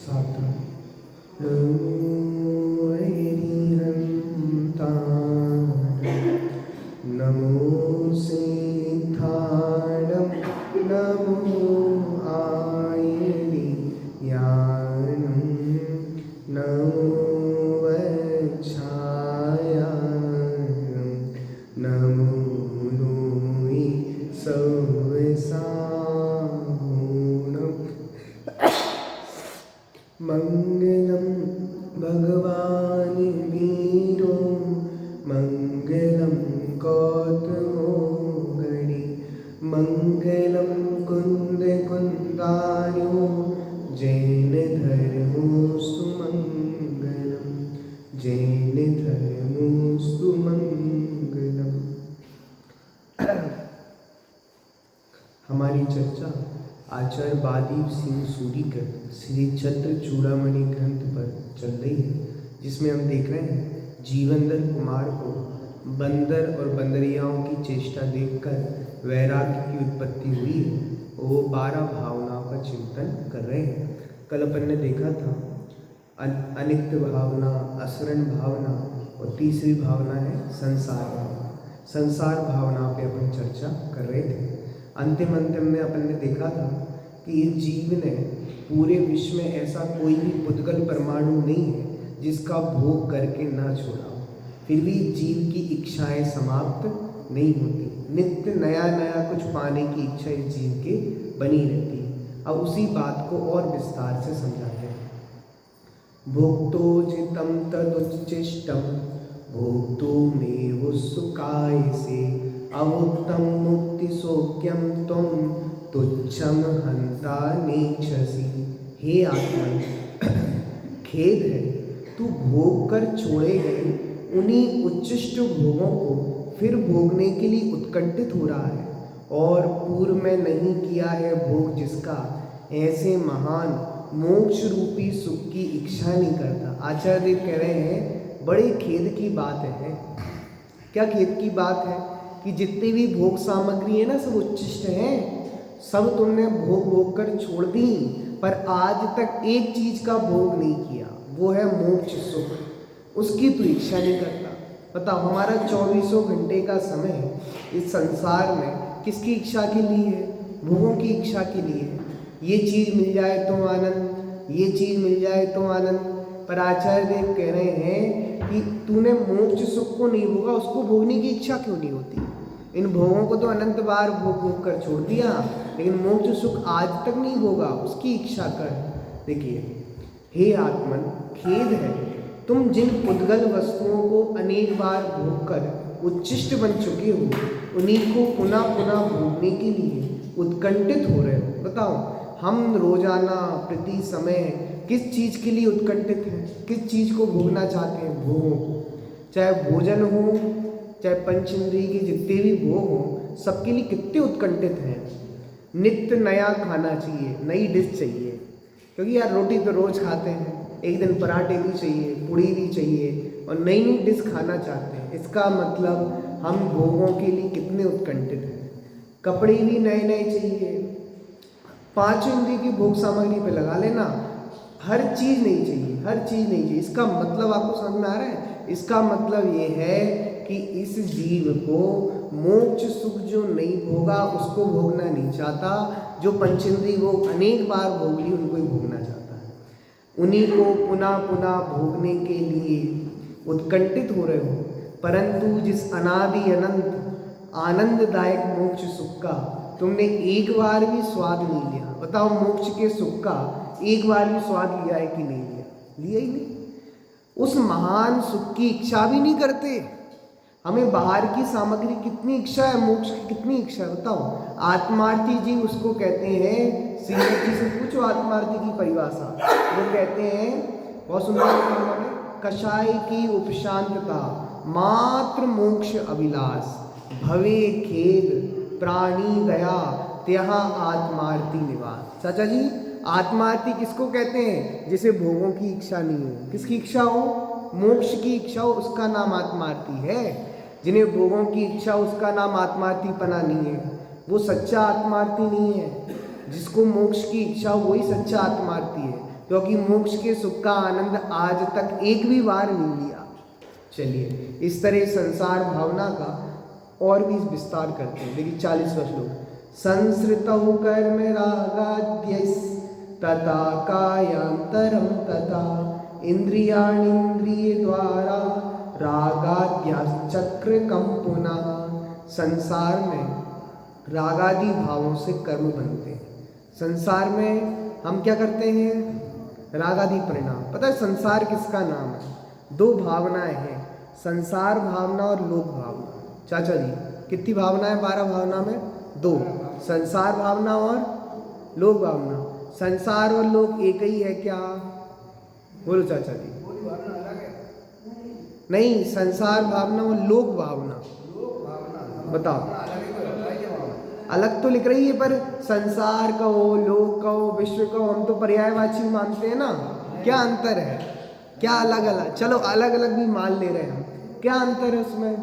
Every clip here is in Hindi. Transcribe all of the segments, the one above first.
साधु नमो हरिहंताणं नमो सिद्धाणं नमो आयर्याणं नमो वक्षायाणं नमो नोहि सौसाहुणम् मंगलम भगवान वीरो मंगलम गौतमो गणे मंगलम कुंद कुंदारो जैन धर्मोस्तु मंगलम जैन धर्मोस्तु मंगलम। हमारी चर्चा आचार्य बादीप सिंह सूरीकर श्री छत्र चूड़ामणि ग्रंथ पर चल रही है, जिसमें हम देख रहे हैं जीवनधर कुमार को बंदर और बंदरियाओं की चेष्टा देखकर वैराग्य की उत्पत्ति हुई है और वो 12 भावनाओं का चिंतन कर रहे हैं। कल अपन ने देखा था अनित्य भावना, असरण भावना और तीसरी भावना है संसार भावना। संसार भावना पे अपन चर्चा कर रहे थे। अंतिम में अपन ने देखा था कि इस जीव ने पूरे विश्व में ऐसा कोई भी पुद्गल परमाणु नहीं है जिसका भोग करके ना छोड़ा हो, फिर भी जीव की इच्छाएं समाप्त नहीं होती। नित्य नया नया कुछ पाने की इच्छा इस जीव के बनी रहती है। अब उसी बात को और विस्तार से समझाते हैं। भोक्तोजितं तदुच्चिष्टं भोक्तुमेव सुखायसे अवुक्तं मुक्तिसौख्यं त्वं तुच्छं हंता नेक्षसि। हे आत्मन, खेद है, तू भोग कर छोड़े गए उन्हीं उच्चिष्ट भोगों को फिर भोगने के लिए उत्कंठित हो रहा है और पूर्व में नहीं किया है भोग जिसका, ऐसे महान मोक्ष रूपी सुख की इच्छा नहीं करता। आचार्य देव कह रहे हैं बड़े खेद की बात है। क्या खेद की बात है कि जितनी भी भोग सामग्री है ना, सब उच्चिष्ट हैं, सब तुमने भोग भोग कर छोड़ दी, पर आज तक एक चीज का भोग नहीं किया, वो है मोक्ष सुख। उसकी तू इच्छा नहीं करता। बताओ, हमारा 24 घंटे का समय इस संसार में किसकी इच्छा के लिए है? भोगों की इच्छा के लिए है। ये चीज मिल जाए तो आनंद, ये चीज मिल जाए तो आनंद। पर आचार्य देव कह रहे हैं कि तूने मोक्ष सुख को नहीं भोगा, उसको भोगने की इच्छा क्यों नहीं होती? इन भोगों को तो अनंत बार भोग भोग कर छोड़ दिया, लेकिन मोक्ष सुख आज तक नहीं भोगा, उसकी इच्छा कर। देखिए, हे आत्मन, खेद है, तुम जिन पुद्गल वस्तुओं को अनेक बार भोग कर उच्चिष्ट बन चुके हो, उन्हीं को पुनः पुनः भोगने के लिए उत्कंठित हो रहे हो। बताओ, हम रोजाना प्रति समय किस चीज के लिए उत्कंठित हैं? किस चीज को भोगना चाहते हैं? भोगों को। चाहे भोजन हो, चाहे पंचेंद्रिय के जितने भी भोग हो, सबके लिए कितने उत्कंठित हैं। नित्य नया खाना चाहिए, नई डिश चाहिए, क्योंकि यार रोटी तो रोज खाते हैं, एक दिन पराठे भी चाहिए, पूड़ी भी चाहिए, और नई नई डिश खाना चाहते हैं। इसका मतलब हम भोगों के लिए कितने उत्कंठित हैं। कपड़े भी नए नए चाहिए, 5 इंद्रिय की भोग सामग्री पे लगा लेना, हर चीज नहीं चाहिए, हर चीज नहीं चाहिए। इसका मतलब आपको समझ में आ रहा है? इसका मतलब ये है कि इस जीव को मोक्ष सुख जो नहीं भोगा उसको भोगना नहीं चाहता, जो पंचेंद्रिय भोग अनेक बार भोग ली उनको ही भोगना चाहता है। उन्हीं को पुनः पुनः भोगने के लिए उत्कंठित हो रहे हो, परंतु जिस अनादि अनंत आनंददायक मोक्ष सुख का तुमने एक बार भी स्वाद नहीं लिया। बताओ, मोक्ष के सुख का एक बार भी स्वाद लिया है कि नहीं लिया? लिया ही नहीं। उस महान सुख की इच्छा भी नहीं करते। हमें बाहर की सामग्री कितनी इच्छा है, मोक्ष की कितनी इच्छा है? बताओ। आत्मार्थी जी उसको कहते हैं, श्री जी से पूछो आत्मार्थी की परिभाषा। वो कहते हैं, बहुत सुंदर उन्होंने, कषाय की उपशांतता मात्र मोक्ष अभिलाष भवे खेद प्राणी दया त्यहा आत्मार्थी निवास। चाचा जी, आत्मार्थी किसको कहते हैं? जिसे भोगों की इच्छा नहीं हो। किसकी इच्छा हो? मोक्ष की इच्छा हो, उसका नाम आत्मार्थी है। जिन्हें भोगों की इच्छा हो उसका नाम आत्मार्थीपना नहीं है, वो सच्चा आत्मार्थी नहीं है। जिसको मोक्ष की इच्छा हो वही सच्चा आत्मार्थी है। क्योंकि मोक्ष के सुख का आनंद आज तक एक भी बार नहीं लिया। चलिए इस तरह संसार भावना का और भी विस्तार करते हैं। देखिए 40वां श्लोक, संसृतौ कर्म रागाद्यैस् तथा कायांतरं तथा इंद्रियाणींद्रिय द्वारा रागाद्याश्चक्र कंपुना। संसार में रागादि भावों से कर्म बनते हैं। संसार में हम क्या करते हैं? रागादि परिणाम। पता है संसार किसका नाम है? दो भावनाएं हैं, संसार भावना और लोक भावना। चाचा जी कितनी भावना है 12 भावना में? 2, संसार भावना और लोक भावना। संसार और लोक एक ही है क्या? बोलो चाचा जी। नहीं, संसार भावना और लोक भावना बताओ। अलग तो लिख रही है पर संसार कहो, लोक कहो, विश्व कहो, हम तो पर्यायवाची मानते हैं ना। क्या अंतर है? क्या अलग अलग? चलो अलग अलग भी मान ले रहे हैं हम, क्या अंतर है उसमें?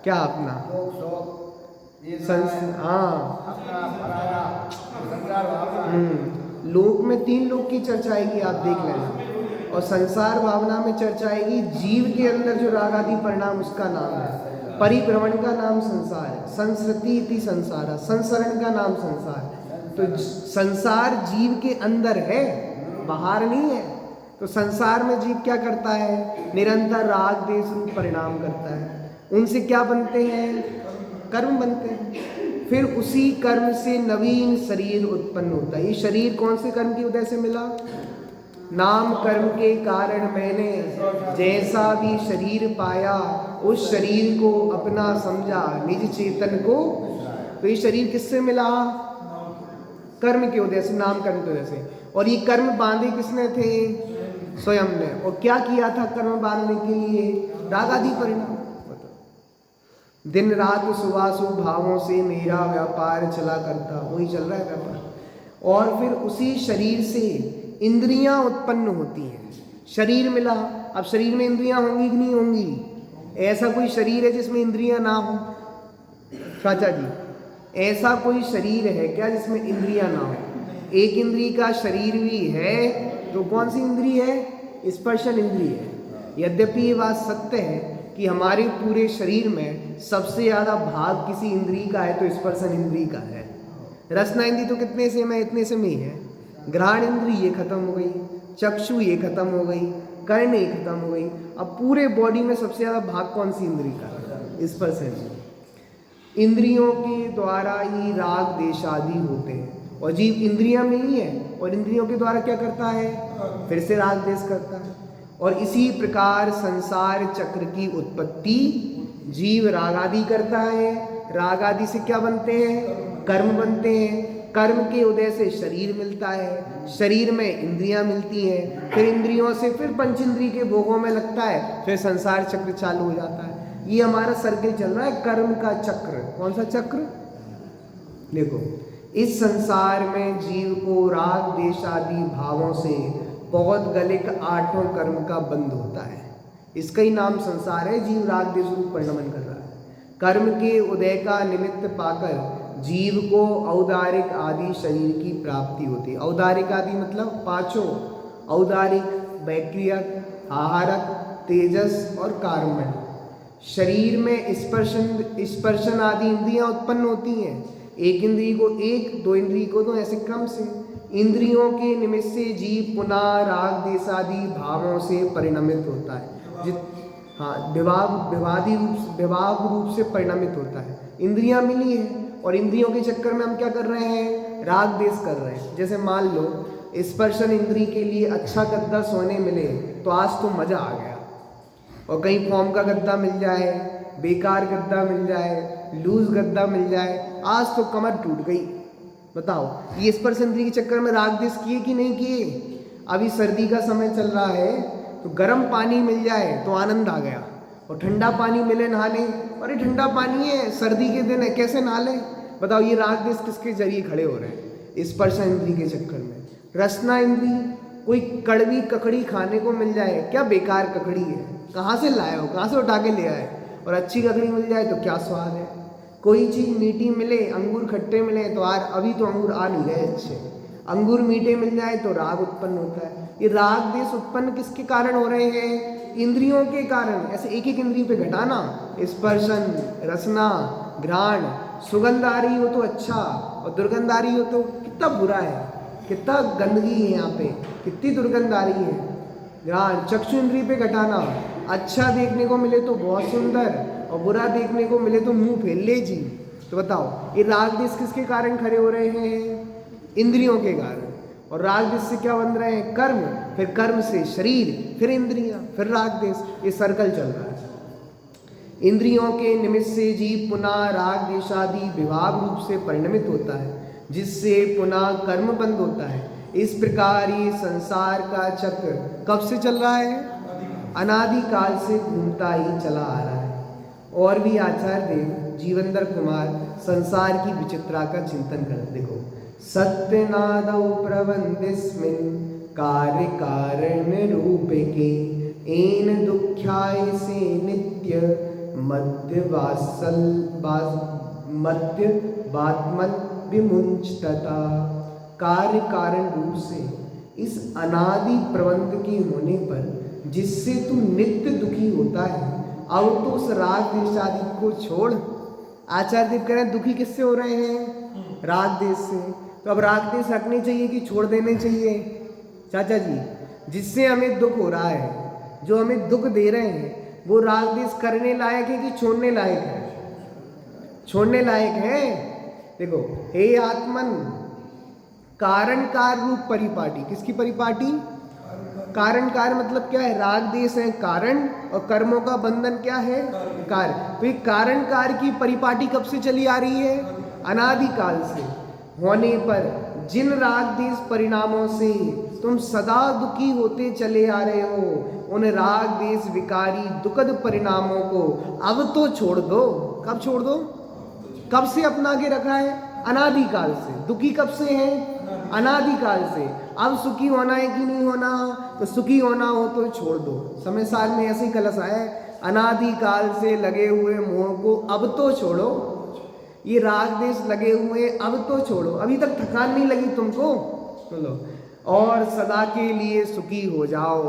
क्या अपना? लोक में 3 लोक की चर्चा आएगी, आप देख लेना। और संसार भावना में चर्चा आएगी जीव के अंदर जो राग आदि परिणाम, उसका नाम है। परिभ्रमण का नाम संसार है, संसृति इति संसार, संसरण का नाम संसार है। तो संसार जीव के अंदर है, बाहर नहीं है। तो संसार में जीव क्या करता है? निरंतर राग देश रूप परिणाम करता है। उनसे क्या बनते हैं? कर्म बनते हैं। फिर उसी कर्म से नवीन शरीर उत्पन्न होता है। ये शरीर कौन से कर्म की उदय से मिला? नाम कर्म के कारण मैंने जैसा भी शरीर पाया, उस शरीर को अपना समझा, निज चेतन को। तो ये शरीर किससे मिला? कर्म के उदय से, नाम कर्म के उदय से। और ये कर्म बांधे किसने थे? स्वयं ने। और क्या किया था कर्म बांधने के लिए? राग आदि परिणाम। दिन रात सुभाशुभ भावों से मेरा व्यापार चला करता, वही चल रहा है व्यापार। और फिर उसी शरीर से इंद्रियां उत्पन्न होती हैं। शरीर मिला, अब शरीर में इंद्रियां होंगी कि नहीं होंगी? ऐसा कोई शरीर है जिसमें इंद्रियां ना हो? चाचा जी ऐसा कोई शरीर है क्या जिसमें इंद्रियां ना हो? एक इंद्री का शरीर भी है, तो कौन सी इंद्री है? स्पर्शन इंद्री है। यद्यपि ये बात सत्य है कि हमारे पूरे शरीर में सबसे ज़्यादा भाग किसी इंद्री का है, तो स्पर्शन इंद्री का है। रसना इंद्री तो कितने से में? इतने से में ही है। घ्राण इंद्री ये खत्म हो गई, चक्षु ये खत्म हो गई, कर्ण ये खत्म हो गई। अब पूरे बॉडी में सबसे ज़्यादा भाग कौन सी इंद्री का है? स्पर्शन। इंद्रियों के द्वारा ही राग देश आदि होते हैं। और जीव इंद्रियां मिली है, और इंद्रियों के द्वारा क्या करता है? फिर से राग देश करता है। और इसी प्रकार संसार चक्र की उत्पत्ति जीव राग आदि करता है। राग आदि से क्या बनते हैं? कर्म बनते हैं। कर्म के उदय से शरीर मिलता है, शरीर में इंद्रियां मिलती हैं, फिर इंद्रियों से फिर पंच इंद्रिय के भोगों में लगता है, फिर संसार चक्र चालू हो जाता है। ये हमारा सर्किल चल रहा है, कर्म का चक्र। कौन सा चक्र? देखो, इस संसार में जीव को राग देश आदि भावों से बहुत गलिक 8 कर्म का बंध होता है। इसका ही नाम संसार है। जीव राग देश रूप परिणमन कर रहा है। कर्म के उदय का निमित्त पाकर जीव को औदारिक आदि शरीर की प्राप्ति होती है। औदारिक आदि मतलब 5, औदारिक, वैक्रियक, आहारक, तेजस और कार्बन। शरीर में स्पर्शन आदि इंद्रियां उत्पन्न होती हैं। एक इंद्रिय को 1, 2 इंद्रिय को 2, ऐसे क्रम से। इंद्रियों के निमित्त से जीव पुनः राग देश आदि भावों से परिणमित होता है। विभाग रूप से परिणमित होता है। इंद्रियां मिली है, और इंद्रियों के चक्कर में हम क्या कर रहे हैं? राग देश कर रहे हैं। जैसे मान लो स्पर्शन इंद्री के लिए अच्छा गद्दा सोने मिले तो आज तो मजा आ गया, और कहीं फॉर्म का गद्दा मिल जाए, बेकार गद्दा मिल जाए, लूज गद्दा मिल जाए, आज तो कमर टूट गई। बताओ, ये स्पर्श इंद्री के चक्कर में राग देश किए कि नहीं किए? अभी सर्दी का समय चल रहा है, तो गर्म पानी मिल जाए तो आनंद आ गया, और ठंडा पानी मिले नहाने, अरे ठंडा पानी है, सर्दी के दिन है, कैसे नहा ले? बताओ, ये राग देश किसके जरिए खड़े हो रहे हैं? स्पर्श इंद्री के चक्कर में। रसना इंद्री, कोई कड़वी ककड़ी खाने को मिल जाए, क्या बेकार ककड़ी है, कहाँ से लाए हो, कहाँ से उठा के ले आए, और अच्छी ककड़ी मिल जाए तो क्या स्वाद है। कोई चीज़ मीठी मिले, अंगूर खट्टे मिले तो अभी तो अंगूर आ नहीं गए अच्छे, अंगूर मीठे मिल जाए तो राग उत्पन्न होता है। ये राग देश उत्पन्न किसके कारण हो रहे हैं? इंद्रियों के कारण। ऐसे एक एक इंद्रिय पे घटाना, स्पर्शन, रसना, घ्राण, सुगंध आ रही हो तो अच्छा और दुर्गंध आ रही हो तो कितना बुरा है, कितना गंदगी है यहाँ पे, कितनी दुर्गंध आ रही है। घ्राण, चक्षु इंद्रिय पे घटाना, अच्छा देखने को मिले तो बहुत सुंदर और बुरा देखने को मिले तो मुंह फेर ले जी। तो बताओ ये राग देश किसके कारण खड़े हो रहे हैं? इंद्रियों के कारण। और राग देश से क्या बन रहे हैं? कर्म, फिर कर्म से शरीर, फिर इंद्रियां, फिर राग देश, ये सर्कल चल रहा है। इंद्रियों के निमित्त से जीव पुनः राग देशादि विभाग रूप से परिणमित होता है, जिससे पुनः कर्म बंद होता है। इस प्रकार ये संसार का चक्र कब से चल रहा है? अनादिकाल से घूमता ही चला आ रहा है। और भी आचार्य देव जीवनधर कुमार संसार की विचित्रा का चिंतन कर देखो। सत्यनादौ प्रबंधिस्मिन् कार्य कारण रूपके एन दुख्याय से नित्य मध्य बात्मन विमुंचतता। कार्य कारण रूप से इस अनादि प्रबंध के होने पर जिससे तू नित्य दुखी होता है, अब तो उस राग देश आदि को छोड़। आचार्य देव कह रहे हैं दुखी किससे हो रहे हैं? राग देश से। तो अब राग देश रखने चाहिए कि छोड़ देने चाहिए? चाचा जी, जिससे हमें दुख हो रहा है, जो हमें दुख दे रहे हैं, वो राग देश करने लायक है कि छोड़ने लायक है? छोड़ने लायक है। देखो, हे आत्मन, कारण कार रूप परिपाटी, किसकी परिपाटी? कारण कार मतलब क्या है? राग देश है कारण और कर्मों का बंधन क्या है? कार्य। तो ये कारण कार की परिपाटी कब से चली आ रही है? अनादिकाल से। होने पर जिन राग देश परिणामों से तुम सदा दुखी होते चले आ रहे हो, उन राग देश विकारी दुखद परिणामों को अब तो छोड़ दो। कब छोड़ दो? कब से अपना के रखा है? अनादिकाल से। दुखी कब से है? अनादिकाल से। अब सुखी होना है कि नहीं होना? तो सुखी होना हो तो छोड़ दो। समय साल में ऐसे ही कलश आया है, अनादिकाल से लगे हुए मोह को अब तो छोड़ो। ये राग देश लगे हुए अब तो छोड़ो। अभी तक थकान नहीं लगी तुमको? चलो, और सदा के लिए सुखी हो जाओ,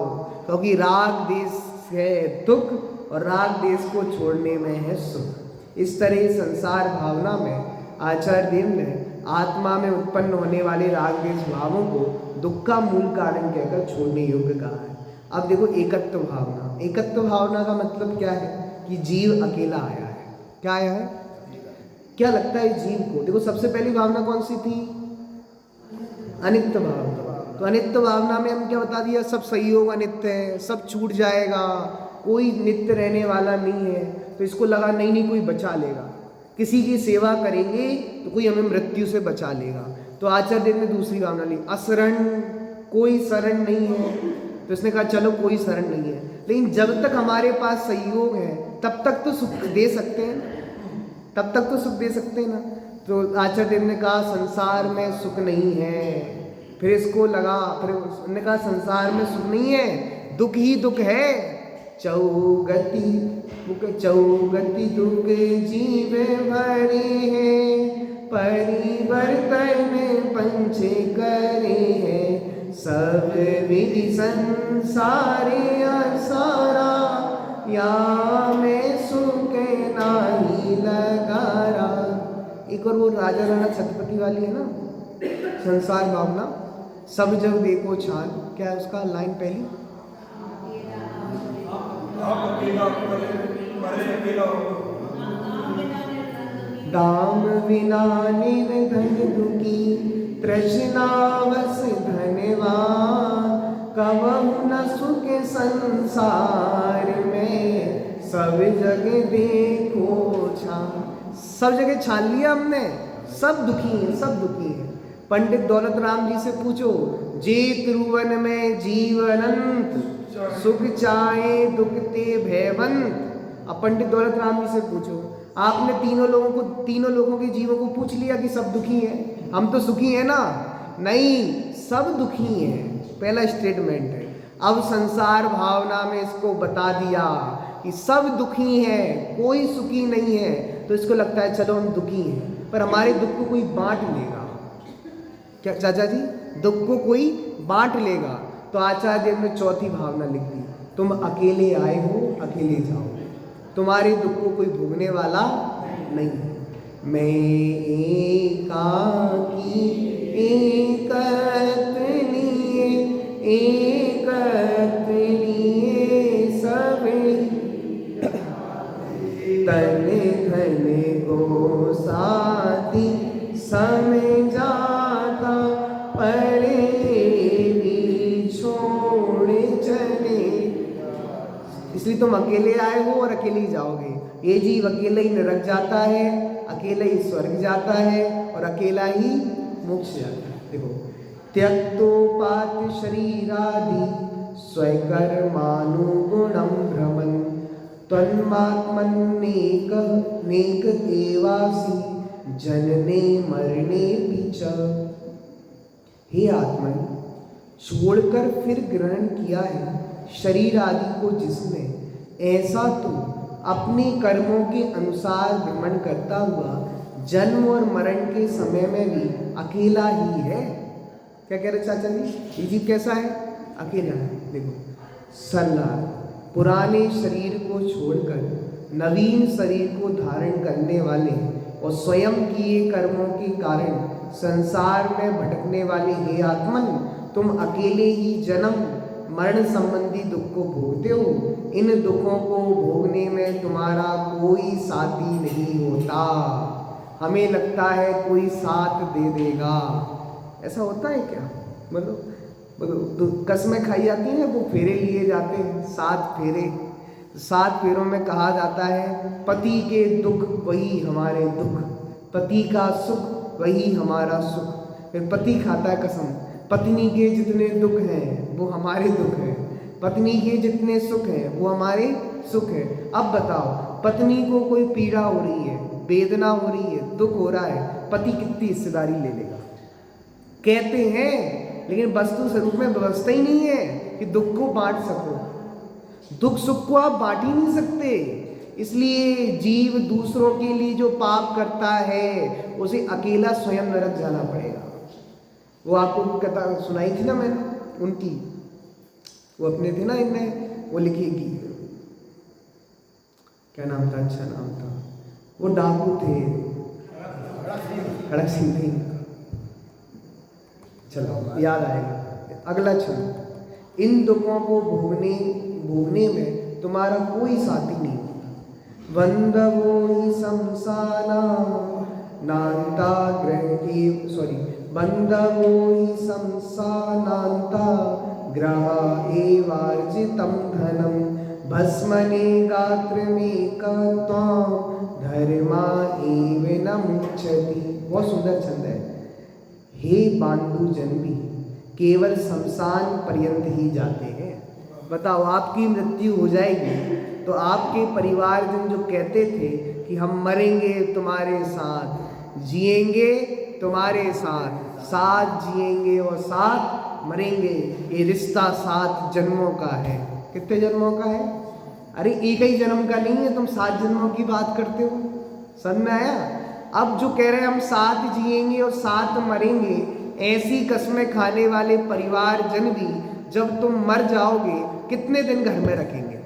क्योंकि राग देश है दुख और राग देश को छोड़ने में है सुख। इस तरह संसार भावना में आचार्य देव ने आत्मा में उत्पन्न होने वाले राग देश भावों को दुख का मूल कारण कहकर छोड़ने योग्य कहा है। अब देखो, एकत्व भावना। एकत्व भावना का मतलब क्या है? कि जीव अकेला आया है। क्या आया है? क्या लगता है जीव को? देखो, सबसे पहली भावना कौन सी थी? अनित्य भावना। तो अनित्य भावना में हम क्या बता दिया? सब संयोग अनित्य है, सब छूट जाएगा, कोई नित्य रहने वाला नहीं है। तो इसको लगा नहीं कोई बचा लेगा, किसी की सेवा करेंगे तो कोई हमें मृत्यु से बचा लेगा। तो आचार्य देव ने दूसरी भावना ली, असरण, कोई शरण नहीं है। तो इसने कहा चलो कोई शरण नहीं है, लेकिन जब तक हमारे पास संयोग है तब तक तो सुख दे सकते हैं, तब तक तो सुख दे सकते हैं ना। तो आचार्य देव ने कहा संसार में सुख नहीं है। फिर इसको लगा, फिर उसने कहा संसार में सुख नहीं है, दुख ही दुख है। चौगति दुख जीव भरे हैं, परिवर्तन पंचे करे हैं। सब विधि संसारे असारा, या में सुख नाही लगारा। एक और वो राजा राणा छत्रपति वाली है ना, संसार भावना। सब जब देखो छान, क्या है उसका लाइन पहली? दाम विना निर्धन दुखी, तृष्णावश धनवान। कबहु न सुख संसार में, सब जगह देखो छान। सब जगह छान लिया हमने, सब दुखी हैं, सब दुखी हैं। पंडित दौलत राम जी से पूछो, जे त्रिभुवन में जीवनंत, सुख चाहे दुख ते भयवंत। अब पंडित दौलत राम जी से पूछो, आपने तीनों लोगों के जीवों को पूछ लिया कि सब दुखी हैं? हम तो सुखी हैं ना? नहीं, सब दुखी हैं, पहला स्टेटमेंट है। अब संसार भावना में इसको बता दिया कि सब दुखी हैं, कोई सुखी नहीं है। तो इसको लगता है चलो हम दुखी हैं, पर हमारे दुख को कोई बांट लेगा। क्या चाचा जी? दुख को कोई बांट लेगा। तो आचार्य देव ने चौथी भावना लिख दी, तुम अकेले आए हो, अकेले जाओगे, तुम्हारे दुख को कोई भोगने वाला नहीं है। मैं एकाकी एकत लिए, एकत लिए सभी, तन धन को साथी समझाता, परे भी छोड़ चले। इसलिए तुम अकेले आए हो और अकेले ही जाओगे। ये जीव अकेले ही नरक जाता है, अकेला ही स्वर्ग जाता है और अकेला ही मोक्ष जाता है। देखो, त्यक्तोपात शरीरादि स्वकर्मानुगुणं भ्रमन् त्वन्मात्मन्नेक नेक एवासि जनने मरने च। हे आत्मन, छोड़कर फिर ग्रहण किया है शरीर आदि को जिसने, ऐसा तू अपने कर्मों के अनुसार भ्रमण करता हुआ जन्म और मरण के समय में भी अकेला ही है। क्या कह रहे चाचा जी? ये जीव कैसा है? अकेला है। देखो, सल्लाह पुराने शरीर को छोड़कर नवीन शरीर को धारण करने वाले और स्वयं किए कर्मों के कारण संसार में भटकने वाले हे आत्मन, तुम अकेले ही जन्म मरण संबंधी दुख को भोगते हो। इन दुखों को भोगने में तुम्हारा कोई साथी नहीं होता। हमें लगता है कोई साथ दे देगा, ऐसा होता है क्या? मतलब कसमें खाई जाती हैं, वो फेरे लिए जाते हैं, 7 फेरे। 7 फेरों में कहा जाता है पति के दुख वही हमारे दुख, पति का सुख वही हमारा सुख। फिर पति खाता है कसम, पत्नी के जितने दुख हैं वो हमारे दुख हैं, पत्नी के जितने सुख हैं वो हमारे सुख है। अब बताओ, पत्नी को कोई पीड़ा हो रही है, वेदना हो रही है, दुख हो रहा है, पति कितनी हिस्सेदारी ले लेगा? कहते हैं, लेकिन वस्तु स्वरूप में व्यवस्था ही नहीं है कि दुख को बांट सको। दुख सुख को आप बांट ही नहीं सकते। इसलिए जीव दूसरों के लिए जो पाप करता है उसे अकेला स्वयं नरक जाना पड़ेगा। वो आपको कथा सुनाई थी ना मैंने उनकी, वो अपने थे ना, इनमें वो लिखेगी, क्या नाम था? अच्छा नाम था, वो डाकू थे, खड़क सिंह थे। चलो याद आएगा अगला क्षण। इन दुखों को भोगने में तुम्हारा कोई साथी नहीं होता। बंधवो ही संसाना नान्ता ग्रह की बंधवो ही संसानान्ता ग्रह एवार्जितं धनम भस्मने गात्रमेकत्वं धर्मा एव न मुच्यति। बहुत सुंदर छंद है। हे बांधु जन भी केवल शमशान पर्यंत ही जाते हैं। बताओ, आपकी मृत्यु हो जाएगी तो आपके परिवारजन जो कहते थे कि हम मरेंगे तुम्हारे साथ, जिएंगे तुम्हारे साथ, साथ जिएंगे और साथ मरेंगे, ये रिश्ता 7 जन्मों का है। कितने जन्मों का है? अरे एक ही जन्म का नहीं है, तुम 7 जन्मों की बात करते हो। समझ में आया? अब जो कह रहे हैं हम साथ जिएंगे और साथ मरेंगे, ऐसी कसमें खाने वाले परिवार जन भी जब तुम मर जाओगे कितने दिन घर में रखेंगे?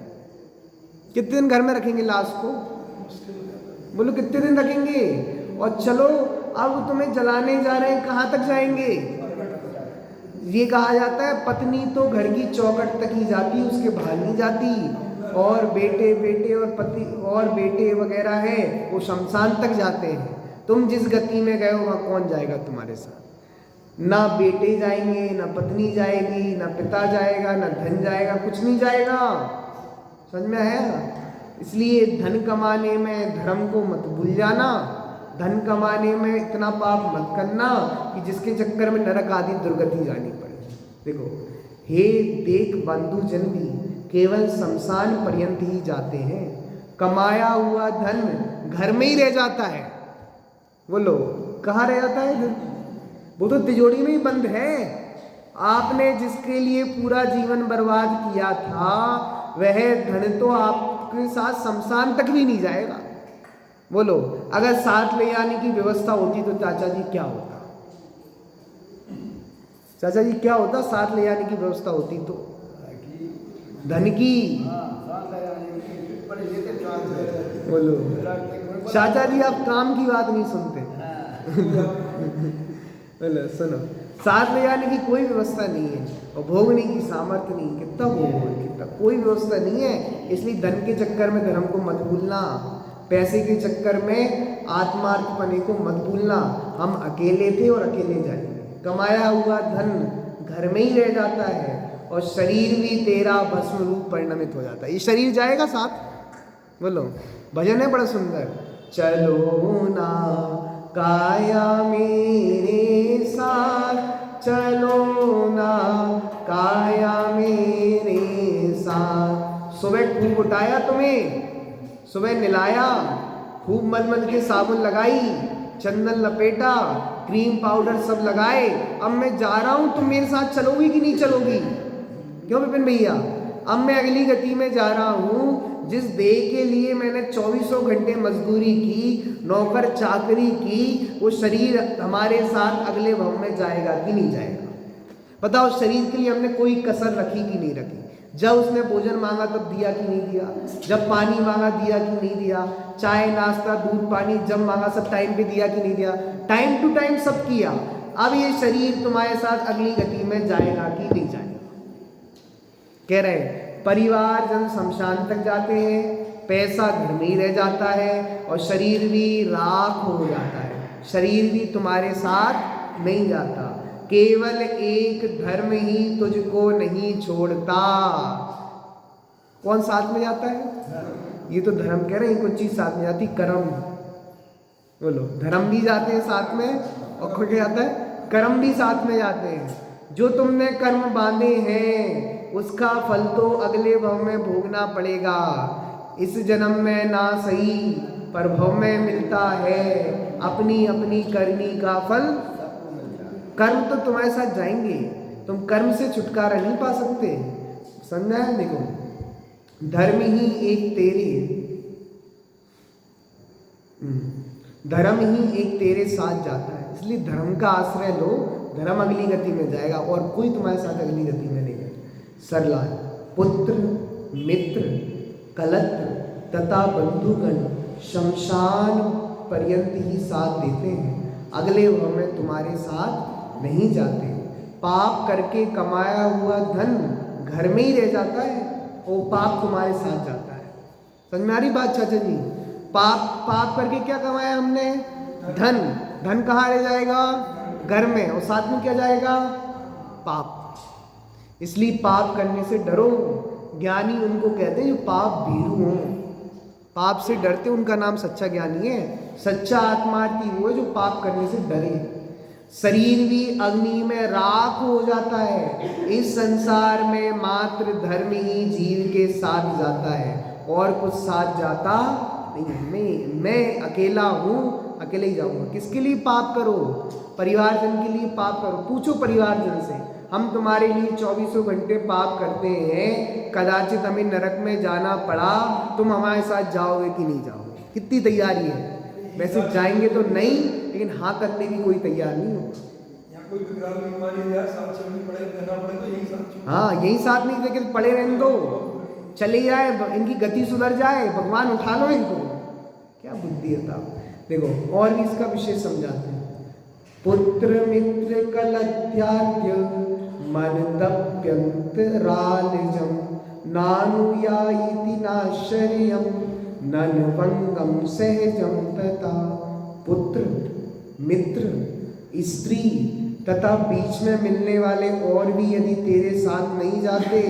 कितने दिन घर में रखेंगे लाश को? बोलो कितने दिन रखेंगे? और चलो अब तुम्हें जलाने जा रहे हैं, कहाँ तक जाएंगे? ये कहा जाता है पत्नी तो घर की चौखट तक ही जाती, उसके बाहर नहीं जाती, और बेटे और पति और बेटे वगैरह है वो शमशान तक जाते हैं। तुम जिस गति में गए हो वहाँ कौन जाएगा तुम्हारे साथ? ना बेटे जाएंगे, ना पत्नी जाएगी, ना पिता जाएगा, ना धन जाएगा, कुछ नहीं जाएगा। समझ में आया? इसलिए धन कमाने में धर्म को मत भूल जाना, धन कमाने में इतना पाप मत करना कि जिसके चक्कर में नरक आदि दुर्गति जानी पड़े। देखो, हे देख बंधु जन भी केवल शमशान पर्यंत ही जाते हैं। कमाया हुआ धन घर में ही रह जाता है। बोलो कहाँ रह जाता है धन? वो तो तिजोरी में ही बंद है। आपने जिसके लिए पूरा जीवन बर्बाद किया था वह धन तो आपके साथ शमशान तक भी नहीं जाएगा। बोलो, अगर साथ ले आने की व्यवस्था होती तो चाचा जी क्या होता? चाचा जी क्या होता साथ ले आने की व्यवस्था होती तो? धन की। बोलो चाचा जी, आप काम की बात नहीं सुनते। बोलो सुनो, साथ ले जाने की कोई व्यवस्था नहीं है और भोगने की सामर्थ्य नहीं, कितना भोग, कितना कोई व्यवस्था नहीं है। इसलिए धन के चक्कर में धर्म को मत भूलना, पैसे के चक्कर में आत्मार्थपने को मत भूलना। हम अकेले थे और अकेले जाएंगे। कमाया हुआ धन घर में ही रह जाता है और शरीर भी तेरा भस्म रूप परिणमित हो जाता है। ये शरीर जाएगा साथ। बोलो, भजन है बड़ा सुंदर, चलो ना काया मेरे साथ, चलो ना काया मेरे साथ। सुबह खूब उठाया तुम्हें, सुबह निलाया, खूब मल के साबुन लगाई, चंदन लपेटा, क्रीम पाउडर सब लगाए। अब मैं जा रहा हूं, तुम मेरे साथ चलोगी कि नहीं चलोगी? क्यों विपिन भैया? अब मैं अगली गति में जा रहा हूं। जिस देह के लिए मैंने 2400 घंटे मजदूरी की, नौकर चाकरी की, वो शरीर हमारे साथ अगले भव में जाएगा कि नहीं जाएगा? बताओ, शरीर के लिए हमने कोई कसर रखी कि नहीं रखी? जब उसने भोजन मांगा तब दिया कि नहीं दिया? जब पानी मांगा दिया कि नहीं दिया? चाय नाश्ता दूध पानी जब मांगा सब टाइम पे दिया कि नहीं दिया? टाइम टू टाइम सब किया। अब ये शरीर तुम्हारे साथ अगली गति में जाएगा कि नहीं जाएगा? कह रहे हैं परिवार जन शमशान तक जाते हैं, पैसा घर में ही रह जाता है और शरीर भी राख हो जाता है। शरीर भी तुम्हारे साथ नहीं जाता। केवल एक धर्म ही तुझको नहीं छोड़ता। कौन साथ में जाता है? ये तो धर्म कह रहे हैं, कुछ चीज साथ में जाती, कर्म। बोलो, धर्म भी जाते हैं साथ में और क्या जाता है? कर्म भी साथ में जाते हैं। जो तुमने कर्म बांधे हैं उसका फल तो अगले भव में भोगना पड़ेगा। इस जन्म में ना सही पर भव में मिलता है अपनी अपनी करनी का फल। कर्म तो तुम्हारे साथ जाएंगे, तुम कर्म से छुटकारा नहीं पा सकते। समझा है? देखो, धर्म ही एक तेरे धर्म ही एक तेरे साथ जाता है। इसलिए धर्म का आश्रय लो, धर्म अगली गति में जाएगा और कोई तुम्हारे साथ अगली गति में नहीं जाएगा। सरला, पुत्र मित्र कलत्र तथा बंधुगण शमशान पर्यंत ही साथ देते हैं, अगले भव में तुम्हारे साथ नहीं जाते। पाप करके कमाया हुआ धन घर में ही रह जाता है, वो पाप तुम्हारे साथ जाता है। समझ में आ रही बात चाचा जी? पाप करके क्या कमाया हमने? धन। धन कहाँ रह जाएगा? घर में, और साथ में क्या जाएगा? पाप। इसलिए पाप करने से डरो। ज्ञानी उनको कहते हैं जो पाप भीरू हों, पाप से डरते, उनका नाम सच्चा ज्ञानी है। सच्चा आत्मार्थी वो है जो पाप करने से डरे। शरीर भी अग्नि में राख हो जाता है। इस संसार में मात्र धर्म ही जीव के साथ जाता है और कुछ साथ जाता नहीं। मैं अकेला हूँ, अकेले ही जाऊंगा। किसके लिए पाप करो? परिवारजन के लिए पाप करो। पूछो परिवारजन से, हम तुम्हारे लिए 2400 घंटे पाप करते हैं, कदाचित हमें नरक में जाना पड़ा, तुम हमारे साथ जाओगे कि नहीं जाओगे? कितनी तैयारी है? वैसे जाएंगे तो नहीं, लेकिन हाँ करने की कोई तैयार नहीं होगा। हाँ, यही साथ नहीं देखे पड़े रहने दो, चले जाए, इनकी गति सुधर जाए, भगवान उठा लो इनको। क्या बुद्धि है साहब। देखो और भी इसका विषय समझाते हैं। पुत्र मित्र कलत्याद्य मनदप्यन्तरालजं नानुयायिति नाश्चर्यं नन्वंगं सहजं तथा। पुत्र मित्र स्त्री तथा बीच में मिलने वाले और भी यदि तेरे साथ नहीं जाते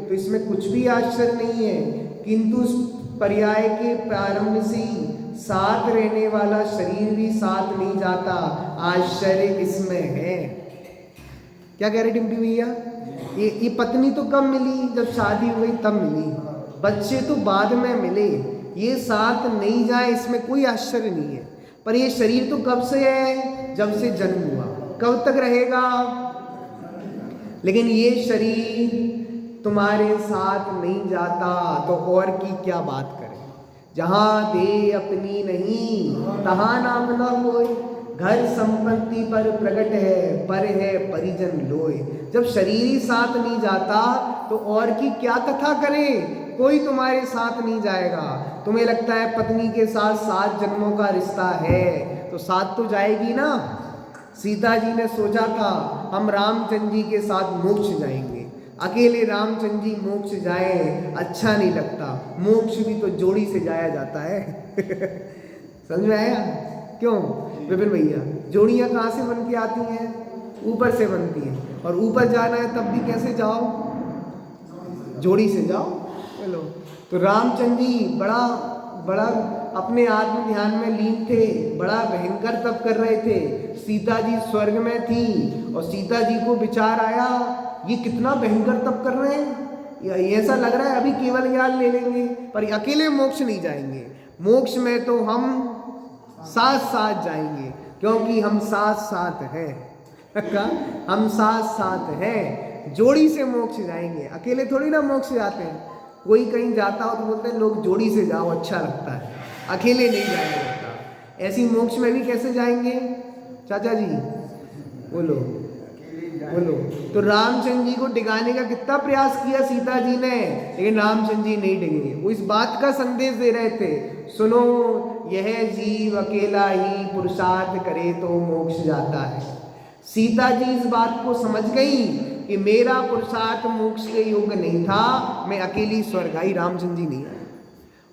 तो इसमें कुछ भी आश्चर्य नहीं है, किंतु उस पर्याय के प्रारंभ से ही साथ रहने वाला शरीर भी साथ नहीं जाता, आश्चर्य इसमें है। क्या कह रहे डिम्पी भैया? ये पत्नी तो कब मिली? जब शादी हुई तब मिली, बच्चे तो बाद में मिले, ये साथ नहीं जाए इसमें कोई आश्चर्य नहीं है। पर ये शरीर तो कब से है? जब से जन्म हुआ। कब तक रहेगा? लेकिन ये शरीर तुम्हारे साथ नहीं जाता तो और की क्या बात करें। जहाँ दे अपनी नहीं तहाँ नाम न होय। घर संपत्ति पर प्रकट है परिजन लोय। जब शरीर ही साथ नहीं जाता तो और की क्या कथा करें। कोई तुम्हारे साथ नहीं जाएगा। तुम्हें लगता है पत्नी के साथ 7 जन्मों का रिश्ता है तो साथ तो जाएगी ना। सीता जी ने सोचा था हम रामचंद्र जी के साथ मोक्ष जाएंगे, अकेले रामचंद्र जी मोक्ष जाए अच्छा नहीं लगता। मोक्ष भी तो जोड़ी से जाया जाता है। समझ में आया क्यों विपिन भैया? जोड़ियां कहाँ से बन के आती हैं? ऊपर से बनती हैं। और ऊपर जाना है तब भी कैसे जाओ? जोड़ी से जाओ। चलो तो रामचंद्र जी बड़ा बड़ा अपने आत्म ध्यान में लीन थे, बड़ा भयंकर तप कर रहे थे। सीता जी स्वर्ग में थी और सीता जी को विचार आया ये कितना भयंकर तप कर रहे हैं, ऐसा लग रहा है अभी केवल ज्ञान ले लेंगे पर अकेले मोक्ष नहीं जाएंगे। मोक्ष में तो हम साथ साथ जाएंगे क्योंकि हम साथ साथ हैं। हम साथ साथ हैं, जोड़ी से मोक्ष जाएंगे, अकेले थोड़ी ना मोक्ष जाते हैं। कोई कहीं जाता हो तो बोलते हैं लोग जोड़ी से जाओ अच्छा लगता है, अकेले नहीं जाया जाता। ऐसी मोक्ष में भी कैसे जाएंगे चाचा जी? बोलो बोलो। तो रामचंद्र जी को डिगाने का कितना प्रयास किया सीता जी ने, लेकिन रामचंद्र जी नहीं डिगे। वो इस बात का संदेश दे रहे थे, सुनो यह जीव अकेला ही पुरुषार्थ करे तो मोक्ष जाता है। सीता जी इस बात को समझ गई कि मेरा पुरुषार्थ मोक्ष के योग्य नहीं था, मैं अकेली स्वर्ग आई, रामचंद्र जी नहीं आए।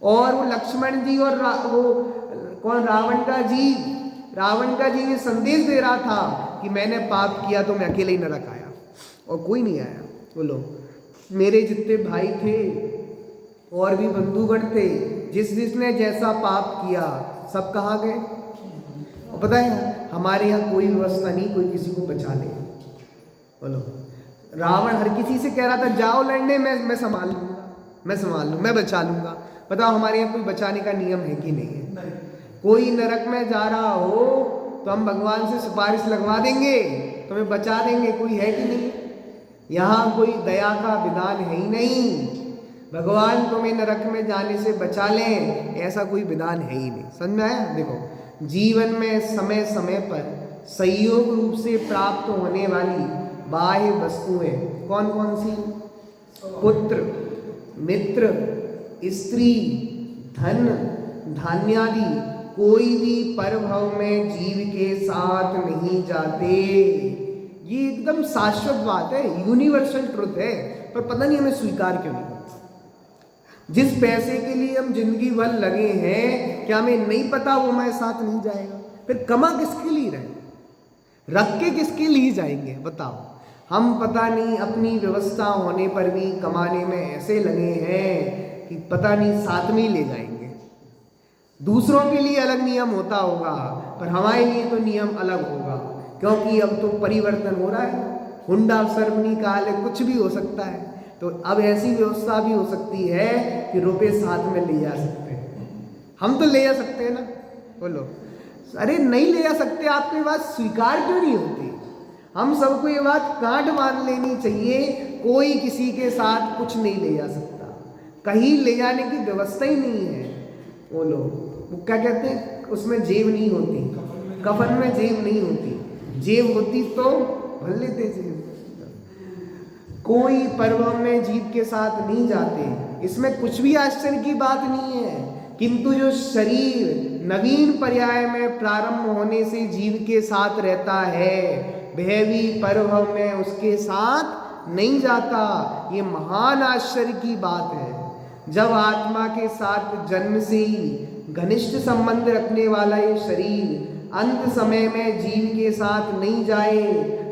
और वो लक्ष्मण जी और वो कौन रावण का जी ये संदेश दे रहा था कि मैंने पाप किया तो मैं अकेले ही नरक आया और कोई नहीं आया। बोलो मेरे जितने भाई थे और भी बंधुगण थे, जिसने जैसा पाप किया सब कहाँ गए? और पता है हमारे यहाँ कोई व्यवस्था नहीं कोई किसी को बचा ले। बोलो रावण हर किसी से कह रहा था जाओ लड़ने, मैं संभाल लूंगा, मैं बचा लूंगा। बताओ हमारे यहाँ कोई बचाने का नियम है कि नहीं है? कोई नरक में जा रहा हो तो हम भगवान से सिफारिश लगवा देंगे, तुम्हें बचा देंगे, कोई है कि नहीं? यहाँ कोई दया का विधान है ही नहीं। भगवान तुम्हें नरक में जाने से बचा लें ऐसा कोई विधान है ही नहीं। समझ में आया? देखो जीवन में समय समय पर संयोग रूप से प्राप्त होने वाली बाह्य वस्तुएं कौन कौन सी? पुत्र, मित्र, स्त्री, धन, धान्यादि कोई भी परभव में जीव के साथ नहीं जाते। ये एकदम शाश्वत बात है, यूनिवर्सल ट्रुथ है, पर पता नहीं हमें स्वीकार क्यों नहीं होता। जिस पैसे के लिए हम जिंदगी भर लगे हैं क्या हमें नहीं पता वो हमारे साथ नहीं जाएगा? फिर कमा किसके लिए रहे, रख के किसके लिए जाएंगे? बताओ। हम पता नहीं अपनी व्यवस्था होने पर भी कमाने में ऐसे लगे हैं कि पता नहीं साथ में ही ले जाएंगे। दूसरों के लिए अलग नियम होता होगा पर हमारे लिए तो नियम अलग होगा, क्योंकि अब तो परिवर्तन हो रहा है। हुंडा सर्वनी काल है, कुछ भी हो सकता है। तो अब ऐसी व्यवस्था भी हो सकती है कि रुपए साथ में ले जा सकते हैं। हम तो ले जा सकते हैं ना? बोलो अरे नहीं ले जा सकते, आपकी बात स्वीकार क्यों नहीं होती? हम सबको ये बात गांठ मान लेनी चाहिए, कोई किसी के साथ कुछ नहीं ले जा सकता, कहीं ले जाने की व्यवस्था ही नहीं है। बोलो वो क्या कहते हैं, उसमें जेब नहीं होती, कफन में जेब नहीं होती, जेब होती तो भर लेते जेब। कोई पर्व में जीव के साथ नहीं जाते, इसमें कुछ भी आश्चर्य की बात नहीं है। किंतु जो शरीर नवीन पर्याय में प्रारंभ होने से जीव के साथ रहता है वह भी पर्व में उसके साथ नहीं जाता। ये महान आश्चर्य की बात है। जब आत्मा के साथ जन्म से ही घनिष्ठ संबंध रखने वाला ये शरीर अंत समय में जीव के साथ नहीं जाए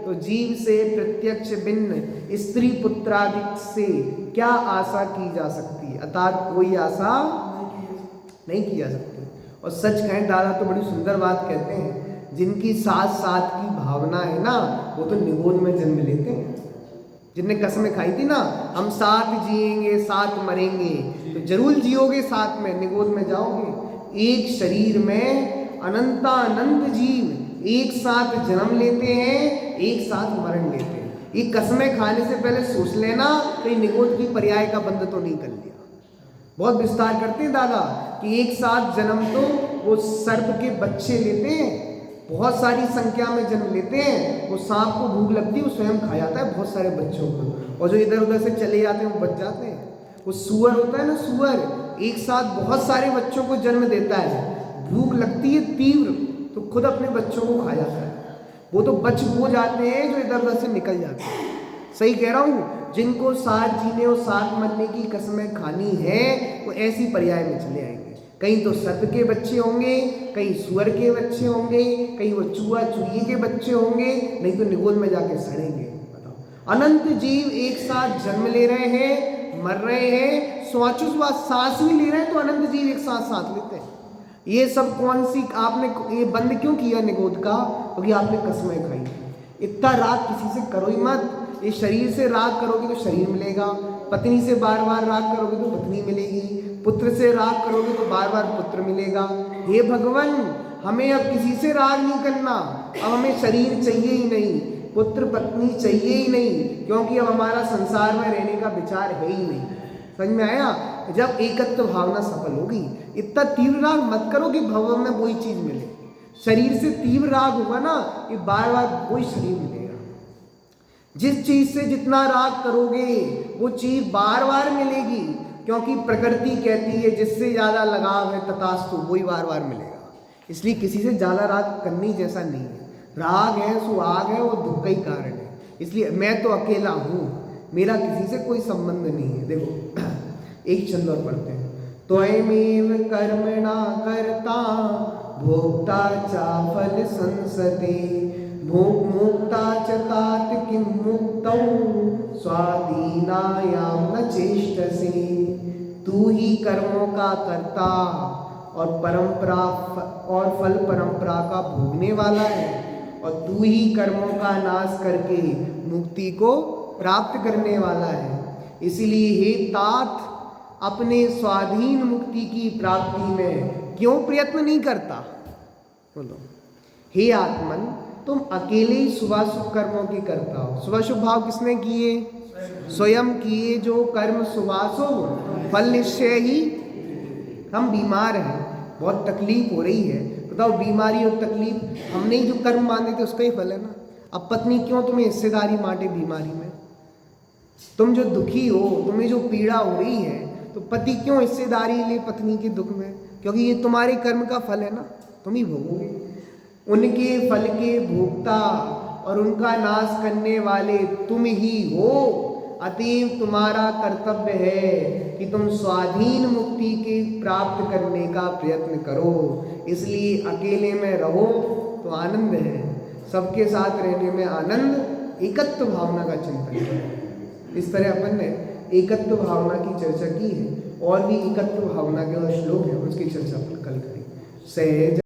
तो जीव से प्रत्यक्ष भिन्न स्त्री पुत्रादि से क्या आशा की जा सकती है? अर्थात कोई आशा नहीं की जा सकती। और सच कहें दादा तो बड़ी सुंदर बात कहते हैं, जिनकी साथ साथ की भावना है ना वो तो निगोद में जन्म लेते हैं। जिनने कसमें खाई थी ना हम साथ जिएंगे साथ मरेंगे, तो जरूर जियोगे साथ में, निगोद में जाओगे। एक शरीर में अनंतानंत जीव एक साथ जन्म लेते हैं, एक साथ मरण लेते हैं। ये कसमें खाने से पहले सोच लेना कहीं निगोद की पर्याय का बंध तो नहीं कर लिया। बहुत विस्तार करते हैं दादा कि एक साथ जन्म तो वो सर्प के बच्चे लेते हैं, बहुत सारी संख्या में जन्म लेते हैं। वो सांप को भूख लगती है, वो स्वयं खा जाता है बहुत सारे बच्चों को, और जो इधर उधर से चले जाते हैं वो बच जाते हैं। वो सुअर होता है ना, सुअर एक साथ बहुत सारे बच्चों को जन्म देता है, भूख लगती है तीव्र तो खुद अपने बच्चों को खा जाता है। वो तो बच वो जाते हैं जो इधर उधर से निकल जाते हैं। सही कह रहा हूँ, जिनको साथ जीने और साथ मरने की कसमें खानी है वो ऐसी पर्याय में चले आएंगे। कहीं तो सर्प के बच्चे होंगे, कहीं सुअर के बच्चे होंगे, कहीं वो चूहा चूही के बच्चे होंगे, नहीं तो निगोल में जाके सड़ेंगे। बताओ, अनंत जीव एक साथ जन्म ले रहे हैं, मर रहे हैं, श्वासोच्छ्वास सांस भी ले रहे हैं, तो अनंत जीव एक साथ सांस लेते हैं। ये सब कौन सी आपने ये बंद क्यों किया निगोद का? क्योंकि आपने कसमें खाई। इतना राग किसी से करो ही मत। ये शरीर से राग करोगे तो शरीर मिलेगा, पत्नी से बार बार राग करोगे तो पत्नी मिलेगी, पुत्र से राग करोगे तो बार बार पुत्र मिलेगा। हे भगवान, हमें अब किसी से राग नहीं करना, अब हमें शरीर चाहिए ही नहीं, पुत्र पत्नी चाहिए ही नहीं, क्योंकि अब हमारा संसार में रहने का विचार है ही नहीं। समझ में आया? जब एकत्व भावना सफल होगी, इतना तीव्र राग मत करो कि भव में वही चीज मिले। शरीर से तीव्र राग होगा ना, ये बार बार वही शरीर मिलेगा। जिस चीज से जितना राग करोगे वो चीज बार बार मिलेगी, क्योंकि प्रकृति कहती है जिससे ज्यादा लगाव है तथास्तु वही बार बार मिलेगा। इसलिए किसी से ज्यादा राग करने जैसा नहीं है। राग है सो आग है, वो दुख का ही कारण है। इसलिए मैं तो अकेला हूँ, मेरा किसी से कोई संबंध नहीं है। देखो एक छंद और पढ़ते हैं। त्वमेव कर्मणा कर्ता भोक्ता च फल संसते मुक्ता च तात किं मुक्तौ स्वाधीनायां न चेष्टसे। तू ही कर्मों का कर्ता और परंपरा और फल परंपरा का भोगने वाला है, और तू ही कर्मों का नाश करके मुक्ति को प्राप्त करने वाला है। इसलिए हे तात, अपने स्वाधीन मुक्ति की प्राप्ति में क्यों प्रयत्न नहीं करता? बोलो। हे आत्मन, तुम अकेले ही शुभाशुभ कर्मों की करता हो। शुभाशुभ भाव किसने किए? स्वयं किए। जो कर्म शुभाशुभ फल निश्चय ही। हम बीमार हैं, बहुत तकलीफ हो रही है, बताओ बीमारी और तकलीफ हमने ही जो कर्म बांधे थे उसका ही फल है ना। अब पत्नी क्यों तुम्हें हिस्सेदारी बांटे बीमारी में? तुम जो दुखी हो, तुम्हें जो पीड़ा हो रही है, तो पति क्यों हिस्सेदारी ले पत्नी के दुख में? क्योंकि ये तुम्हारे कर्म का फल है ना, तुम ही भोगोगे। उनके फल के भोक्ता और उनका नाश करने वाले तुम ही हो। अतएव तुम्हारा कर्तव्य है कि तुम स्वाधीन मुक्ति के प्राप्त करने का प्रयत्न करो। इसलिए अकेले में रहो तो आनंद है, सबके साथ रहने में आनंद। एकत्व भावना का चिंतन करो। इस तरह अपन ने एकत्व भावना की चर्चा की है, और भी एकत्व भावना के श्लोक है, उसकी चर्चा अपन कल करेंगे। सहज